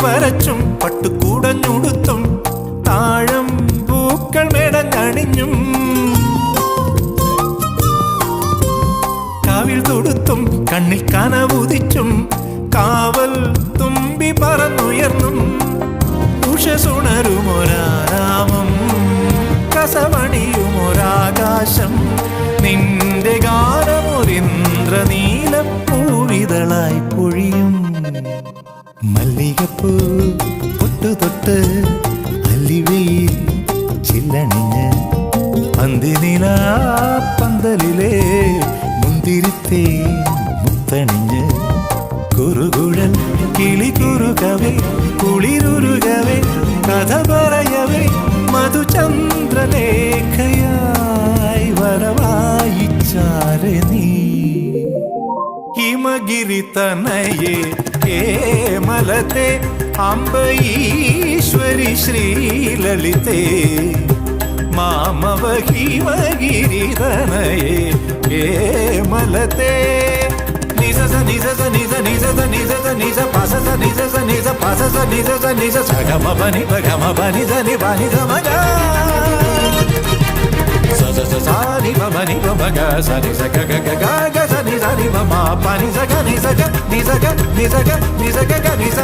വരച്ചും പട്ടുകൂടഞ്ഞുടുത്തും താഴം പൂക്കൾ മെടഞ്ഞണിഞ്ഞും കാവിൽ തൊടുത്തും കണ്ണിൽ കനവുദിച്ചും കാവൽ തുമ്പി പറന്നുയർന്നും ഉഷസുണരുമൊരാരാമം കസവണിയുമൊരാകാശം നിന്റെ ഗാനമൊരിന്ദ്രനീലപ്പൂവിതളായി പൊഴിയും മല്ലികപ്പൂ പൊട്ടുതൊട്ട് അല്ലിവയിൽ ചില്ലണിഞ്ഞ് പന്തിനിലാ പന്തലിലെ മുന്തിരിത്തേ മുത്തണിഞ്ഞ് കുറുകുഴൽ കിളി കുറുകവേ കുളിരുരുകവേ കഥ പറയവേ മധുചന്ദ്രലേഖയായി വരവായിച്ചാരെ നീ ഹിമഗിരി തനയേ കേമലത്തെ അംബരീശ്വരി ശ്രീലളിതേ മാമവ ഹിമഗിരി തനയേ കേമലത്തെ నిజ నిజ నిజ నిజ నిజ నిజ పస నిజ నిజ పస నిజ నిజ సగమ బని బగమ బని దని బని గమగ స స స సాని బని బగ సని స గ గ గ గ సని సని బమ పని స గ ని స గ ని స గ ని స గ ని స గ ని స